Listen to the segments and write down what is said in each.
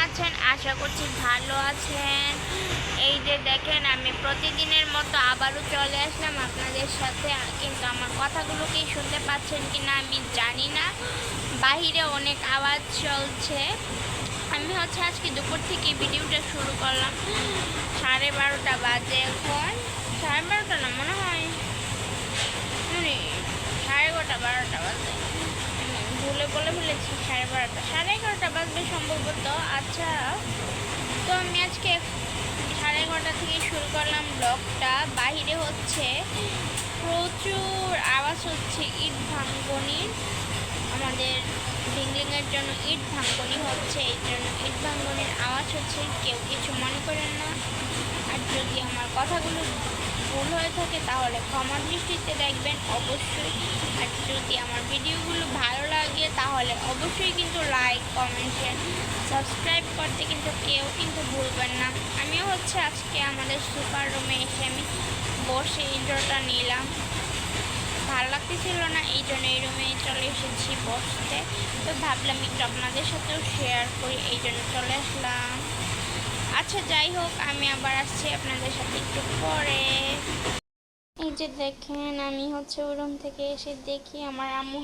আছেন? আশা করছি ভালো আছেন। এই যে দেখেন, আমি প্রতিদিনের মতো আবারও চলে আসলাম আপনাদের সাথে। কিন্তু আমার কথাগুলো কি শুনতে পাচ্ছেন কি না আমি জানি না, বাহিরে অনেক আওয়াজ চলছে। আমি আজকে দুপুর থেকে ভিডিওটা শুরু করলাম, 12:30 বাজে। এখন 12:30 না, মনে হয় 11:30-12:30 বাজে। ভুলে বলে ফেলেছি, 12:30, 11:30 বাজবে সম্ভবত। আচ্ছা, তো আমি আজকে 11:30 থেকে শুরু করলাম ব্লগটা। বাহিরে প্রচুর আওয়াজ হচ্ছে ইট ভাঙ্গনির। আমাদের বিল্ডিংয়ের জন্য ইট ভাঙ্গনি হচ্ছে, এই জন্য ইট ভাঙ্গনির আওয়াজ হচ্ছে। কেউ কিছু মনে করেন না। আর যদি আমার কথাগুলো ভুল হয়ে থাকে তাহলে ক্ষমা দৃষ্টিতে দেখবেন অবশ্যই। আর যদি আমার ভিডিওগুলো ভালো লাগে তাহলে অবশ্যই কিন্তু লাইক, কমেন্ট, শেয়ার, সাবস্ক্রাইব করতে কেউ ভুলবেন না। আমিও আজকে আমাদের সুপার রুমে এসে আমি বসে ইন্ট্রোটা নিলাম। ভালো লাগতেছিল না, এই জন্য এই রুমে চলে এসেছি বসতে। তো ভাবলাম একটু আপনাদের সাথেও শেয়ার করি, এই জন্য চলে আসলাম। আচ্ছা, যাই হোক, আমি আবার আসছি আপনাদের সাথে একটু পরে। এই যে দেখেন, আমি ওই রুম থেকে এসে দেখি আমার আম্মু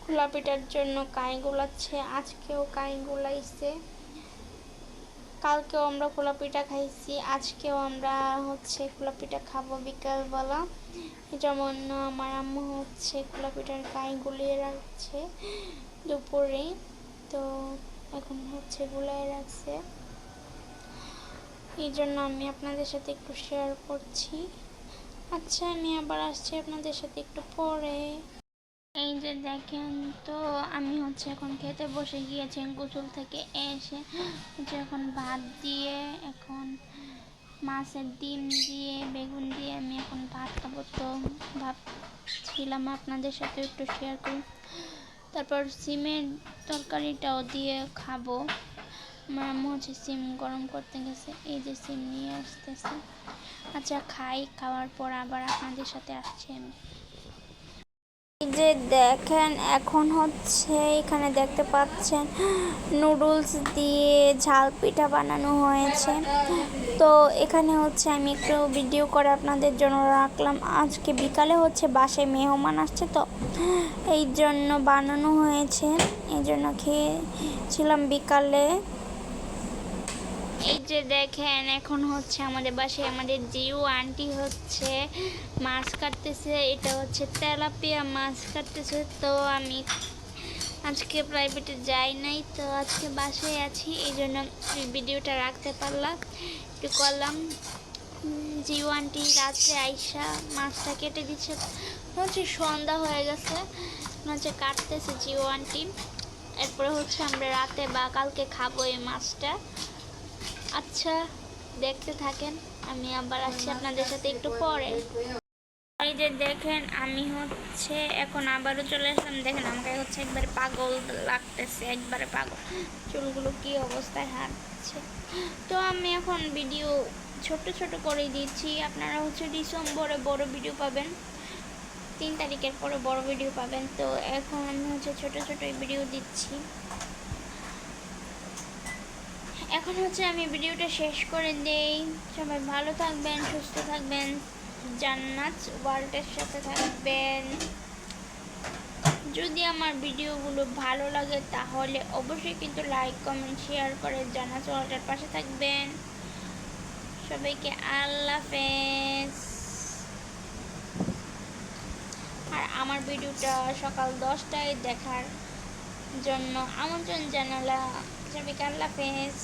খোলা পিঠার জন্য কাই গুলাচ্ছে। আজকেও কাই গুলাইছে। কালকেও আমরা খোলা পিঠা খাইছি, আজকেও আমরা খোলা পিঠা খাবো বিকালবেলা। যেমন আমার আম্মু খোলা পিঠার কাই গুলিয়ে রাখছে দুপুরে। তো এখন গুলিয়ে রাখছে, এই জন্য আমি আপনাদের সাথে একটু শেয়ার করছি। আচ্ছা, আমি আবার আসছি আপনাদের সাথে একটু পরে। এই যে দেখেন, তো আমি এখন খেতে বসে গিয়েছি গোসল থেকে এসে। এখন ভাত দিয়ে, এখন মাছের ডিম দিয়ে, বেগুন দিয়ে আমি এখন ভাত খাবো। তো ভাবছিলাম আপনাদের সাথে একটু শেয়ার করি। তারপর সিমের তরকারিটাও দিয়ে খাবো। আমার আম্মু সিম গরম করতে গেছে, এই যে সিম নিয়ে আসতেছে। আচ্ছা, খাওয়ার পর আবার আপনাদের সাথে আসছি আমি। এই যে দেখেন, এখন এখানে দেখতে পাচ্ছেন নুডলস দিয়ে ঝাল পিঠা বানানো হয়েছে। তো এখানে আমি একটু ভিডিও করে আপনাদের জন্য রাখলাম। আজকে বিকালে বাসায় মেহমান আসছে, তো এই জন্য বানানো হয়েছে, এই জন্য খেয়েছিলাম বিকালে। এই যে দেখেন, এখন আমাদের বাসায় আমাদের জিউ আন্টি মাছ কাটতেছে। এটা তেলাপিয়া মাছ কাটতেছে। তো আমি আজকে প্রাইভেটে যাই নাই, তো আজকে বাসায় আছি, এই জন্য ভিডিওটা রাখতে পারলাম, একটু করলাম। জিউ আন্টি রাত্রে আইসা মাছটা কেটে দিচ্ছে। সন্ধ্যা হয়ে গেছে, কাটতেছে জিউ আন্টি। এরপরে আমরা রাতে বা কালকে খাবো এই মাছটা। আচ্ছা, দেখতে থাকেন, আমি আবার আসছি আপনাদের সাথে একটু পরে। এই যে দেখেন, আমি এখন আবারও চলে আসলাম। দেখেন, আমাকে একবারে পাগল লাগতেছে, একবারে পাগল। চুলগুলো কি অবস্থায় হাঁটছে। তো আমি এখন ভিডিও ছোট ছোট করে দিচ্ছি। আপনারা ডিসেম্বরে বড় ভিডিও পাবেন, 3 তারিখের পরে বড় ভিডিও পাবেন। তো এখন আমি ছোট ছোট ভিডিও দিচ্ছি। এখন আমি ভিডিওটা শেষ করে দেই। সবাই ভালো থাকবেন, সুস্থ থাকবেন, জান্নাত ওয়ার্ল্ডের সাথে থাকবেন। যদি আমার ভিডিওগুলো ভালো লাগে তাহলে অবশ্যই কিন্তু লাইক, কমেন্ট, শেয়ার করে জান্নাত ওয়ার্ল্ডের পাশে থাকবেন। সবাইকে আল্লাহ হাফেজ। আর আমার ভিডিওটা সকাল 10টায় দেখার জন্য আমন্ত্রণ জানালাম। সবাইকে আল্লাহ হাফেজ।